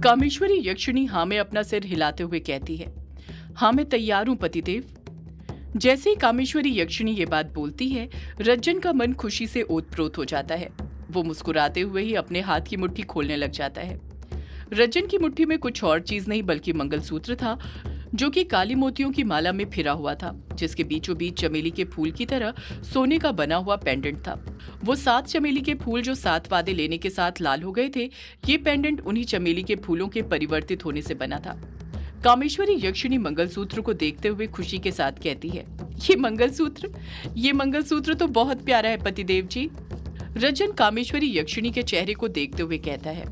कामेश्वरी यक्षिणी हाँ में अपना सिर हिलाते हुए कहती है, हाँ मैं तैयार हूं पतिदेव। जैसे ही कामेश्वरी यक्षिणी ये बात बोलती है, रज्जन का मन खुशी से ओतप्रोत हो जाता है। वो मुस्कुराते हुए ही अपने हाथ की मुट्ठी खोलने लग जाता है। रज्जन की मुट्ठी में कुछ और चीज नहीं बल्कि मंगलसूत्र था, जो कि काली मोतियों की माला में फिरा हुआ था, जिसके बीचों बीच चमेली के फूल की तरह सोने का बना हुआ पेंडेंट था। वो 7 चमेली के फूल जो 7 वादे लेने के साथ लाल हो गए थे, ये पेंडेंट उन्हीं चमेली के फूलों के परिवर्तित होने से बना था। कामेश्वरी यक्षिणी मंगलसूत्र को देखते हुए खुशी के साथ कहती है, ये मंगलसूत्र तो बहुत प्यारा है पतिदेव जी। रज्जन कामेश्वरी यक्षिणी के चेहरे को देखते हुए कहता है,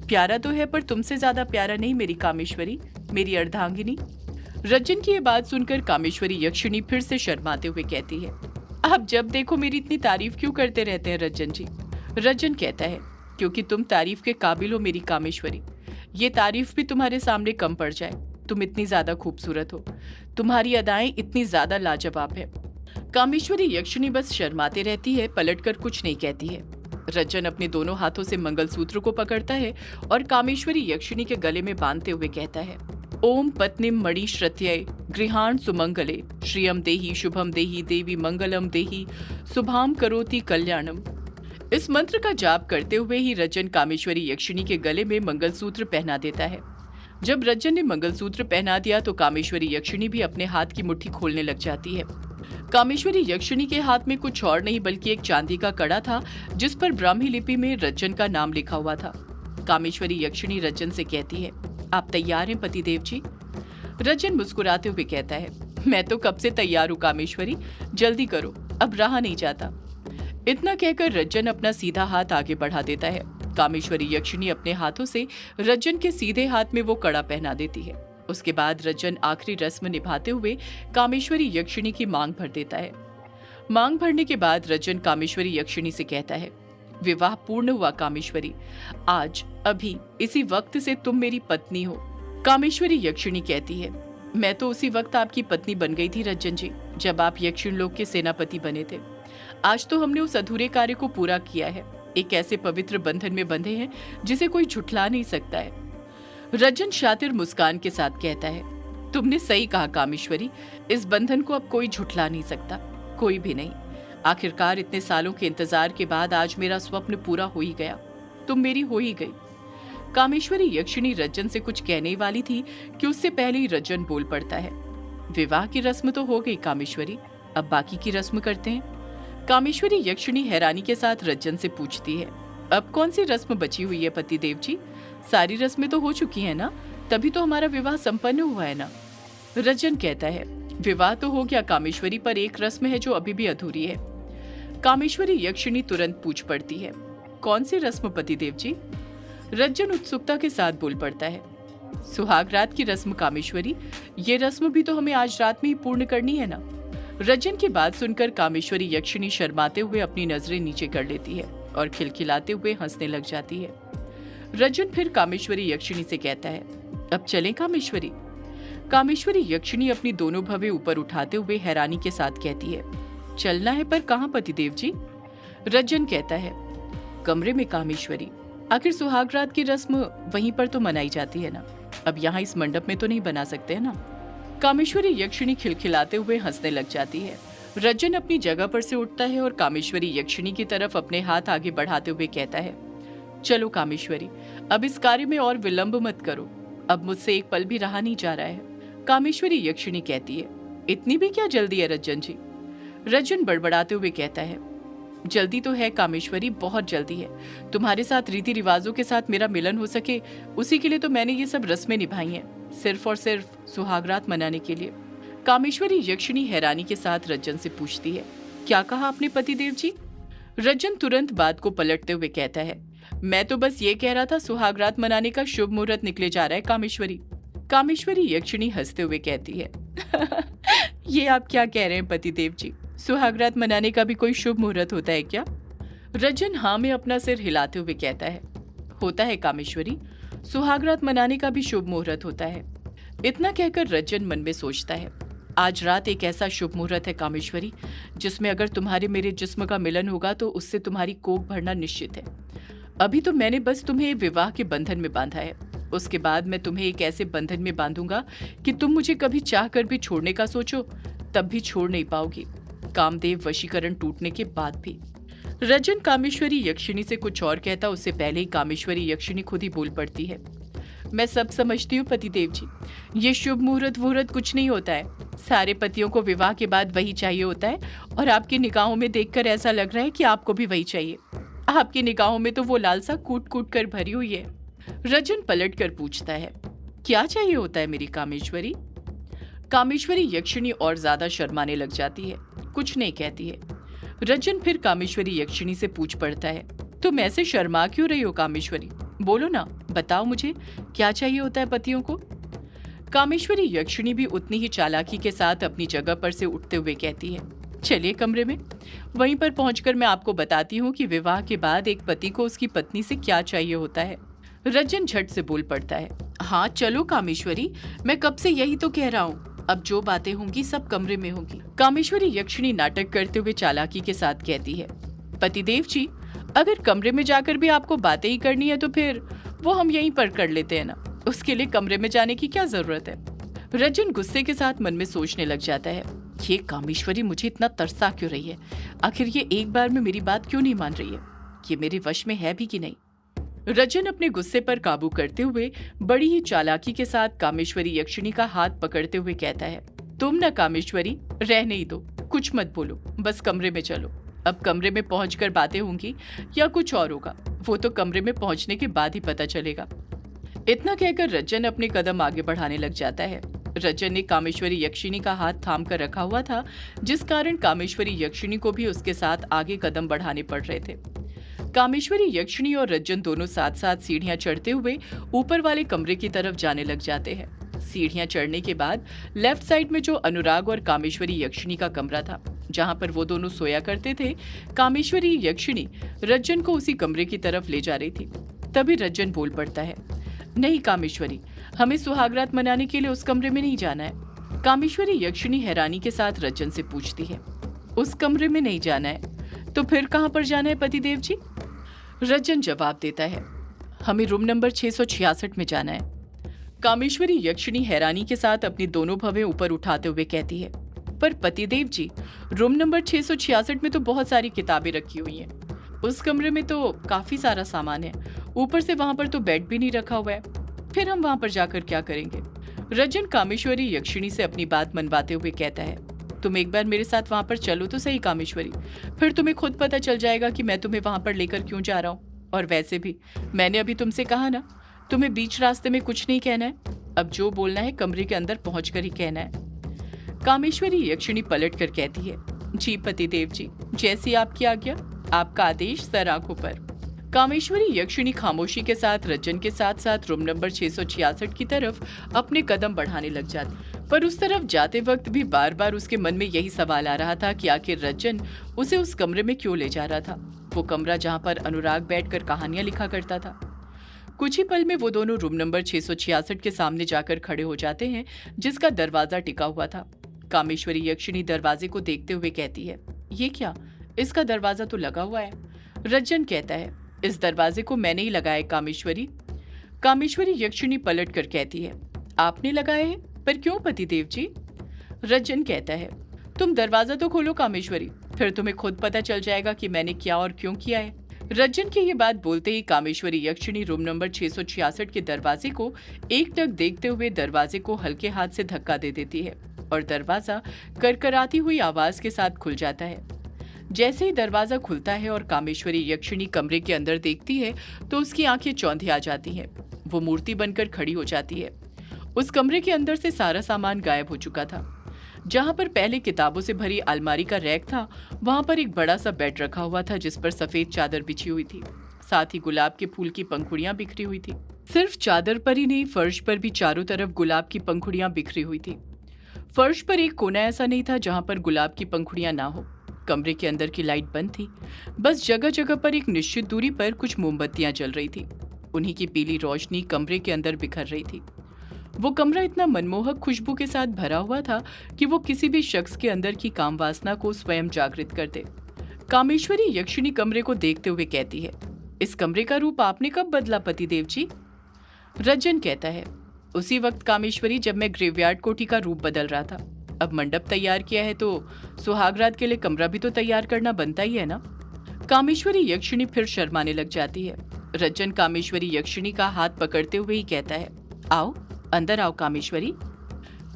प्यारा तो है पर तुमसे ज्यादा प्यारा नहीं मेरी कामेश्वरी, मेरी अर्धांगिनी। रज्जन की ये बात सुनकर कामेश्वरी यक्षिणी फिर से शर्माते हुए कहती है, आप जब देखो मेरी इतनी तारीफ क्यों करते रहते हैं रज्जन जी। रज्जन कहता है, क्योंकि तुम तारीफ के काबिल हो मेरी कामेश्वरी। ये तारीफ भी तुम्हारे सामने कम पड़ जाए। तुम इतनी ज्यादा खूबसूरत हो, तुम्हारी अदाएं इतनी ज्यादा लाजवाब है। कामेश्वरी यक्षिणी बस शर्माते रहती है, पलटकर कुछ नहीं कहती है। रज्जन अपने दोनों हाथों से मंगलसूत्र को पकड़ता है और कामेश्वरी यक्षिणी के गले में बांधते हुए कहता है, ओम पत्नीम मणि श्रत्यय गृहाण सुमंगले श्रियम देहि शुभम देहि देवी मंगलम देहि शुभाम करोति कल्याणम। इस मंत्र का जाप करते हुए ही रज्जन कामेश्वरी यक्षिणी के गले में मंगलसूत्र पहना देता है। जब रज्जन ने मंगलसूत्र पहना दिया तो कामेश्वरी यक्षिणी भी अपने हाथ की मुट्ठी खोलने लग जाती है। कामेश्वरी यक्षिणी के हाथ में कुछ और नहीं बल्कि एक चांदी का कड़ा था, जिस पर ब्राह्मी लिपि में रज्जन का नाम लिखा हुआ था। कामेश्वरी यक्षिणी रज्जन से कहती है, आप तैयार हैं पतिदेव जी। रज्जन मुस्कुराते हुए कहता है, मैं तो कब से तैयार हूँ कामेश्वरी, जल्दी करो, अब रहा नहीं जाता। इतना कहकर रज्जन अपना सीधा हाथ आगे बढ़ा देता है। कामेश्वरी यक्षिणी अपने हाथों से रज्जन के सीधे हाथ में वो कड़ा पहना देती है। उसके बाद रज्जन आखिरी रस्म निभाते हुए कामेश्वरी यक्षिणी की मांग भर देता है। मांग भरने के बाद रज्जन कामेश्वरी यक्षिणी से कहता है, विवाह पूर्ण हुआ कामेश्वरी, आज अभी इसी वक्त से तुम मेरी पत्नी हो। कामेश्वरी यक्षिणी कहती है, मैं तो उसी वक्त आपकी पत्नी बन गई थी रज्जन जी, जब आप यक्षिण लोक के सेनापति बने थे। आज तो हमने उस अधूरे कार्य को पूरा किया है, एक ऐसे पवित्र बंधन में बंधे हैं जिसे कोई झुठला नहीं सकता है। रज्जन शातिर मुस्कान के साथ कहता है, तुमने सही कहा कामेश्वरी, इस बंधन को अब कोई झुठला नहीं सकता, कोई भी नहीं। आखिरकार इतने सालों के इंतजार के बाद आज मेरा स्वप्न पूरा हो ही गया, तुम मेरी हो ही गई। कामेश्वरी यक्षिणी रज्जन से कुछ कहने वाली थी कि उससे पहले ही रज्जन बोल पड़ता है, विवाह की रस्म तो हो गई कामेश्वरी, अब बाकी की रस्म करते हैं। कामेश्वरी यक्षिणी हैरानी के साथ रज्जन से पूछती है, अब कौन सी रस्म बची हुई है पतिदेव जी? सारी रस्में तो हो चुकी है ना, तभी तो हमारा विवाह संपन्न हुआ है ना। रज्जन कहता है, विवाह तो हो गया कामेश्वरी, पर एक रस्म है जो अभी भी अधूरी है। कामेश्वरी यक्षिणी तुरंत पूछ पड़ती है, कौन सी रस्म पतिदेव जी? रज्जन उत्सुकता के साथ बोल पड़ता है, सुहाग रात की रस्म कामेश्वरी, ये रस्म भी तो हमें आज रात में ही पूर्ण करनी है ना। रज्जन की बात सुनकर कामेश्वरी यक्षिणी शर्माते हुए अपनी नजरें नीचे कर लेती है और खिलखिलाते हुए हंसने लग जाती है। रज्जन फिर कामेश्वरी यक्षिणी से कहता है, अब चलें कामेश्वरी? कामेश्वरी यक्षिणी अपनी दोनों भवें ऊपर उठाते हुए हैरानी के साथ कहती है, चलना है पर कहाँ पतिदेव जी? रज्जन कहता है, कमरे में कामेश्वरी, आखिर सुहाग रात की रस्म वहीं पर तो मनाई जाती है ना, अब यहाँ इस मंडप में तो नहीं बना सकते है ना। कामेश्वरी यक्षिणी खिलखिलाते हुए हंसने लग जाती है। रज्जन अपनी जगह पर से उठता है और कामेश्वरी यक्षिणी की तरफ अपने हाथ आगे बढ़ाते हुए कहता है, चलो कामेश्वरी, अब इस कार्य में और विलंब मत करो, अब मुझसे एक पल भी रहा नहीं जा रहा है। कामेश्वरी यक्षिणी कहती है, इतनी भी क्या जल्दी है रज्जन जी? रज्जन बड़बड़ाते हुए कहता है, जल्दी तो है कामेश्वरी, बहुत जल्दी है। तुम्हारे साथ रीति रिवाजों के साथ मेरा मिलन हो सके, उसी के लिए तो मैंने ये सब रस्में निभाई हैं, सिर्फ और सिर्फ सुहागरात मनाने के लिए। कामेश्वरी यक्षिणी हैरानी के साथ रज्जन से पूछती है, क्या कहा आपने पतिदेव जी? रज्जन तुरंत बात को पलटते हुए कहता है, मैं तो बस ये कह रहा था सुहागरात मनाने का शुभ मुहूर्त निकले जा रहा है कामेश्वरी। कामेश्वरी यक्षिणी हंसते हुए कहती है, ये आप क्या कह रहे हैं पतिदेव जी, सुहागरात मनाने का भी कोई शुभ मुहूर्त होता है क्या? रज्जन हाँ में अपना सिर हिलाते हुए कहता है, होता है कामेश्वरी, सुहागरात मनाने का भी शुभ मुहूर्त होता है। इतना कहकर रज्जन मन में सोचता है, आज रात एक ऐसा शुभ मुहूर्त है कामेश्वरी, जिसमें अगर तुम्हारे मेरे जिस्म का मिलन होगा तो उससे तुम्हारी कोख भरना निश्चित है। अभी तो मैंने बस तुम्हें विवाह के बंधन में बांधा है, उसके बाद मैं तुम्हें एक ऐसे बंधन में बांधूंगा कि तुम मुझे कभी चाह कर भी छोड़ने का सोचो तब भी छोड़ नहीं पाओगी, कामदेव वशीकरण टूटने के बाद भी। रजन कामेश्वरी यक्षिणी से कुछ और कहता उससे पहले ही कामेश्वरी यक्षिणी खुद ही बोल पड़ती है। मैं सब समझती हूँ पतिदेव जी, ये शुभ मुहूर्त वहूर्त कुछ नहीं होता है। सारे पतियों को विवाह के बाद वही चाहिए होता है और आपकी निगाहों में देखकर ऐसा लग रहा है कि आपको भी वही चाहिए। आपकी निगाहों में तो वो लालसा कूट कूट कर भरी हुई है। रजन पलट कर पूछता है, क्या चाहिए होता है मेरी कामेश्वरी? कामेश्वरी यक्षिणी और ज्यादा शर्माने लग जाती है, कुछ नहीं कहती है। रजन फिर कामेश्वरी यक्षिणी से पूछ पड़ता है, तुम ऐसे शर्मा क्यों रही हो कामेश्वरी? बोलो ना, बताओ मुझे क्या चाहिए होता है पतियों को? कामेश्वरी यक्षिणी भी उतनी ही चालाकी के साथ अपनी जगह पर से उठते हुए कहती है, चलिए कमरे में, वहीं पर पहुंचकर मैं आपको बताती हूँ कि विवाह के बाद एक पति को उसकी पत्नी से क्या चाहिए होता है। रजन झट से बोल पड़ता है, हाँ चलो कामेश्वरी, मैं कब से यही तो कह रहा हूँ, अब जो बातें होंगी सब कमरे में होंगी। कामेश्वरी यक्षिणी नाटक करते हुए चालाकी के साथ कहती है, पतिदेव जी, अगर कमरे में जाकर भी आपको बातें ही करनी है तो फिर वो हम यहीं पर कर लेते हैं ना, उसके लिए कमरे में जाने की क्या जरूरत है? रजन गुस्से के साथ मन में सोचने लग जाता है, ये कामेश्वरी मुझे इतना तरसा क्यों रही है? आखिर ये एक बार में मेरी बात क्यों नहीं मान रही है? ये मेरे वश में है भी कि नहीं? रजन अपने गुस्से पर काबू करते हुए बड़ी ही चालाकी के साथ कामेश्वरी यक्षिणी का हाथ पकड़ते हुए कहता है, तुम ना कामेश्वरी, रहने ही दो, कुछ मत बोलो, बस कमरे में चलो। अब कमरे में पहुंचकर बातें होंगी या कुछ और होगा, वो तो कमरे में पहुंचने के बाद ही पता चलेगा। इतना कहकर रजन अपने कदम आगे बढ़ाने लग जाता है। रजन ने कामेश्वरी यक्षिणी का हाथ थाम कर रखा हुआ था, जिस कारण कामेश्वरी यक्षिणी को भी उसके साथ आगे कदम बढ़ाने पड़ रहे थे। कामेश्वरी यक्षिणी और रजन दोनों साथ साथ सीढ़ियां चढ़ते हुए ऊपर वाले कमरे की तरफ जाने लग जाते हैं। सीढ़ियां चढ़ने के बाद लेफ्ट साइड में जो अनुराग और कामेश्वरी यक्षिणी का कमरा था, जहां पर वो दोनों सोया करते थे, कामेश्वरी यक्षिणी रजन को उसी कमरे की तरफ ले जा रही थी। तभी रजन बोल पड़ता है, नहीं कामेश्वरी, हमें सुहागरात मनाने के लिए उस कमरे में नहीं जाना है। कामेश्वरी यक्षिणी हैरानी के साथ रजन से पूछती है, उस कमरे में नहीं जाना है तो फिर कहां पर जाना है पतिदेव जी? रजन जवाब देता है, हमें रूम नंबर 666 में जाना है। कामेश्वरी यक्षिणी हैरानी के साथ अपनी दोनों भवें ऊपर उठाते हुए कहती है, पर पतिदेव जी, रूम नंबर 666 में तो बहुत सारी किताबें रखी हुई हैं, उस कमरे में तो काफी सारा सामान है, ऊपर से वहां पर तो बेड भी नहीं रखा हुआ है, फिर हम वहां पर जाकर क्या करेंगे? रजन कामेश्वरी यक्षिणी से अपनी बात मनवाते हुए कहता है, तुम एक बार मेरे साथ वहां पर चलो तो सही कामेश्वरी, फिर तुम्हें खुद पता चल जाएगा कि मैं तुम्हें वहां पर लेकर क्यों जा रहा हूँ। और वैसे भी मैंने अभी तुमसे कहा ना, तुम्हें बीच रास्ते में कुछ नहीं कहना है, अब जो बोलना है कमरे के अंदर पहुंचकर ही कहना है। कामेश्वरी यक्षिणी पलट कर कहती है, जी पतिदेव जी, जैसी आपकी आज्ञा, आपका आदेश सर आंखों पर। कामेश्वरी यक्षिणी खामोशी के साथ रजन के साथ साथ रूम नंबर 666 की तरफ अपने कदम बढ़ाने लग जाती, पर उस तरफ जाते वक्त भी बार बार उसके मन में यही सवाल आ रहा था कि आखिर रजन उसे उस कमरे में क्यों ले जा रहा था, वो कमरा जहां पर अनुराग बैठकर कहानियां लिखा करता था। कुछ ही पल में वो दोनों रूम नंबर 666 के सामने जाकर खड़े हो जाते हैं, जिसका दरवाजा टिका हुआ था। कामेश्वरी यक्षिणी दरवाजे को देखते हुए कहती है, ये क्या, इसका दरवाजा तो लगा हुआ है। रजन कहता है, इस दरवाजे को मैंने ही लगाया कामेश्वरी। कामेश्वरी यक्षिणी पलट कर कहती है, आपने लगाया है, पर क्यों पतिदेव जी? रजन कहता है, तुम दरवाजा तो खोलो कामेश्वरी, फिर तुम्हें खुद पता चल जाएगा कि मैंने क्या और क्यों किया है। रजन की ये बात बोलते ही कामेश्वरी यक्षिणी रूम नंबर 666 के दरवाजे को एकटक देखते हुए दरवाजे को हल्के हाथ से धक्का दे देती है और दरवाजा करकराती हुई आवाज के साथ खुल जाता है। जैसे ही दरवाजा खुलता है और कामेश्वरी यक्षिणी कमरे के अंदर देखती है तो उसकी आंखें चौंधी आ जाती हैं। वो मूर्ति बनकर खड़ी हो जाती है। उस कमरे के अंदर से सारा सामान गायब हो चुका था। जहां पर पहले किताबों से भरी अलमारी का रैक था, वहां पर एक बड़ा सा बेड रखा हुआ था जिस पर सफेद चादर बिछी हुई थी। साथ ही गुलाब के फूल की पंखुड़ियां बिखरी हुई थी। सिर्फ चादर पर ही नहीं, फर्श पर भी चारों तरफ गुलाब की पंखुड़ियां बिखरी हुई थी। फर्श पर एक कोना ऐसा नहीं था जहां पर गुलाब की पंखुड़ियां ना हो। कमरे के अंदर की लाइट बंद थी, बस जगह जगह पर एक निश्चित दूरी पर कुछ मोमबत्तियां जल रही थी। उन्हीं की पीली रोशनी कमरे के अंदर बिखर रही थी। वो कमरा इतना मनमोहक खुशबू के साथ भरा हुआ था कि वो किसी भी शख्स के अंदर की काम वासना को स्वयं जागृत कर दे। कामेश्वरी यक्षिणी कमरे को देखते हुए कहती है, इस कमरे का रूप आपने कब बदला पतिदेव जी? रज्जन कहता है, उसी वक्त कामेश्वरी जब मैं ग्रेवयार्ड कोठी का रूप बदल रहा था। अब मंडप तैयार किया है तो सुहागरात के लिए कमरा भी तो तैयार करना बनता ही है ना। कामेश्वरी यक्षिणी फिर शर्माने लग जाती है। रज्जन कामेश्वरी यक्षिणी का हाथ पकड़ते हुए ही कहता है, आओ अंदर आओ कामेश्वरी।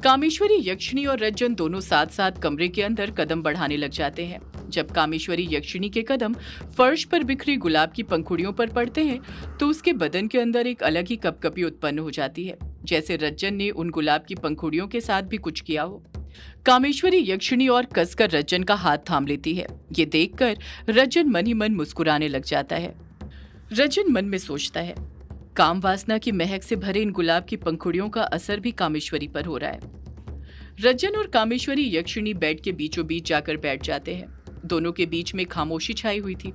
कामेश्वरी यक्षिणी और रज्जन दोनों साथ साथ कमरे के अंदर कदम बढ़ाने लग जाते हैं। जब कामेश्वरी यक्षिणी के कदम फर्श पर बिखरी गुलाब की पंखुड़ियों पर पड़ते हैं तो उसके बदन के अंदर एक अलग ही कपकपी उत्पन्न हो जाती है, जैसे रज्जन ने उन गुलाब की पंखुड़ियों के साथ भी कुछ किया हो। कामेश्वरी यक्षिणी और कसकर रज्जन का हाथ थाम लेती है। ये देखकर रज्जन मन ही मन मुस्कुराने लग जाता है। रज्जन मन में सोचता है, काम वासना की महक से भरे इन गुलाब की पंखुड़ियों का असर भी कामेश्वरी पर हो रहा है। रज्जन और कामेश्वरी यक्षिणी बेड के बीचों बीच जाकर बैठ जाते हैं। दोनों के बीच में खामोशी छाई हुई थी।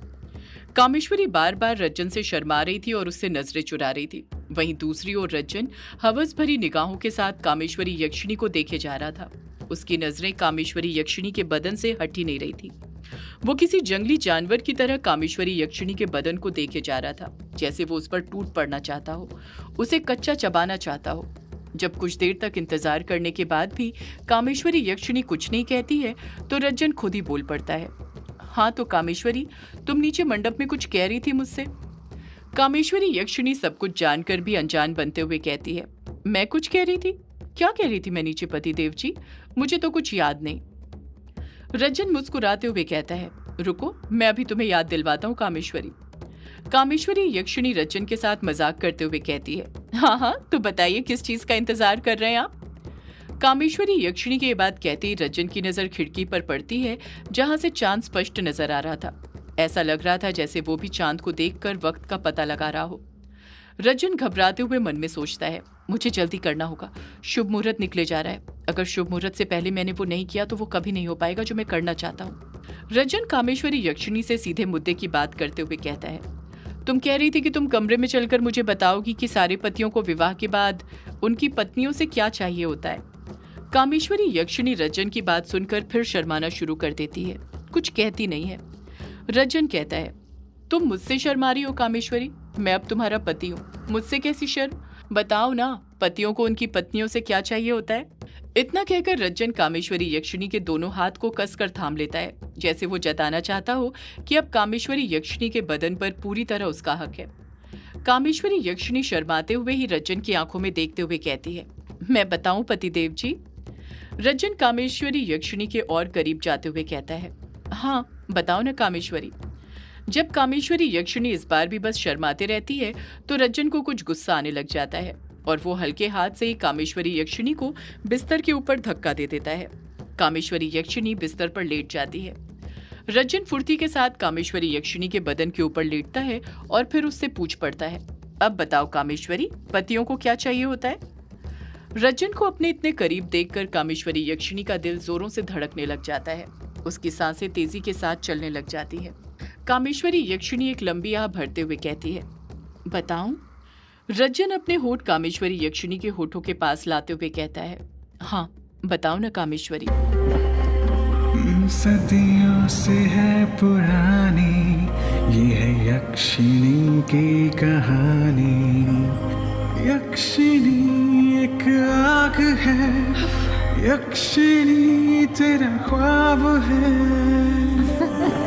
कामेश्वरी बार बार रज्जन से शर्मा रही थी और उससे नजरें चुरा रही थी। वहीं दूसरी ओर रज्जन हवस भरी निगाहों के साथ कामेश्वरी यक्षिणी को देखे जा रहा था। उसकी नजरें कामेश्वरी यक्षिणी के बदन से हट ही नहीं रही थी। वो किसी जंगली जानवर की तरह कामेश्वरी यक्षिणी के बदन को देखे जा रहा था, जैसे वो उस पर टूट पड़ना चाहता हो, उसे कच्चा चबाना चाहता हो। जब कुछ देर तक इंतजार करने के बाद भी कामेश्वरी यक्षिणी कुछ नहीं कहती है तो रज्जन खुद ही बोल पड़ता है, हाँ तो कामेश्वरी, तुम नीचे मंडप में कुछ कह रही थी मुझसे। कामेश्वरी यक्षिणी सब कुछ जानकर भी अनजान बनते हुए कहती है, मैं कुछ कह रही थी? क्या कह रही थी मैं नीचे पतिदेव जी? मुझे तो कुछ याद नहीं। रज्जन मुस्कुराते हुए कहता है, रुको मैं अभी तुम्हें याद दिलवाता हूँ कामेश्वरी। कामेश्वरी यक्षिणी रज्जन के साथ मजाक करते हुए कहती है, हाँ हाँ तो बताइए किस चीज का इंतजार कर रहे हैं आप। कामेश्वरी यक्षिणी के ये बात कहते ही रज्जन की नजर खिड़की पर पड़ती है जहां से चांद स्पष्ट नजर आ रहा था। ऐसा लग रहा था जैसे वो भी चांद को देखकर वक्त का पता लगा रहा हो। रज्जन घबराते हुए मन में सोचता है, मुझे जल्दी करना होगा, शुभ मुहूर्त निकले जा रहा है। अगर शुभ मुहूर्त से पहले मैंने वो नहीं किया तो वो कभी नहीं हो पाएगा जो मैं करना चाहता हूँ। रज्जन कामेश्वरी यक्षिणी से सीधे मुद्दे की बात करते हुए कहता है, तुम कह रही थी कि तुम कमरे में चलकर मुझे बताओगी कि सारे पतियों को विवाह के बाद उनकी पत्नियों से क्या चाहिए होता है। कामेश्वरी यक्षिणी रज्जन की बात सुनकर फिर शर्माना शुरू कर देती है, कुछ कहती नहीं है। रज्जन कहता है, तुम मुझसे शर्मा रही हो कामेश्वरी? मैं अब तुम्हारा पति हूँ, मुझसे कैसी शर्म? बताओ ना, पतियों को उनकी पत्नियों से क्या चाहिए होता है? इतना कहकर रज्जन कामेश्वरी यक्षिणी के दोनों हाथ को कसकर थाम लेता है, जैसे वो जताना चाहता हो कि अब कामेश्वरी यक्षिणी के बदन पर पूरी तरह उसका हक है। कामेश्वरी यक्षिणी शर्माते हुए ही रज्जन की आंखों में देखते हुए कहती है, मैं बताऊं पतिदेव जी? रज्जन कामेश्वरी यक्षिणी के और करीब जाते हुए कहता है, हाँ बताओ ना कामेश्वरी। जब कामेश्वरी यक्षिणी इस बार भी बस शर्माते रहती है तो रज्जन को कुछ गुस्सा आने लग जाता है और वो हल्के हाथ से ही कामेश्वरी यक्षिणी को बिस्तर के ऊपर धक्का दे देता है। कामेश्वरी यक्षिणी बिस्तर पर लेट जाती है। रज्जन फुर्ती के साथ कामेश्वरी यक्षिणी के बदन के ऊपर लेटता है और फिर उससे पूछ पड़ता है, अब बताओ कामेश्वरी, पतियों को क्या चाहिए होता है? रज्जन को अपने इतने करीब देखकर कामेश्वरी यक्षिणी का दिल जोरों से धड़कने लग जाता है। उसकी सांसें तेजी के साथ चलने लग जाती है। कामेश्वरी यक्षिणी एक लंबी आह भरते हुए कहती है, बताऊं? रज्जन अपने होठ कामेश्वरी यक्षिणी के होठों के पास लाते हुए कहता है, हाँ बताओ ना कामेश्वरी। सदियों से है पुरानी ये है यक्षिणी की कहानी। यक्षिणी एक आग है, यक्षिणी तेरा ख्वाब है।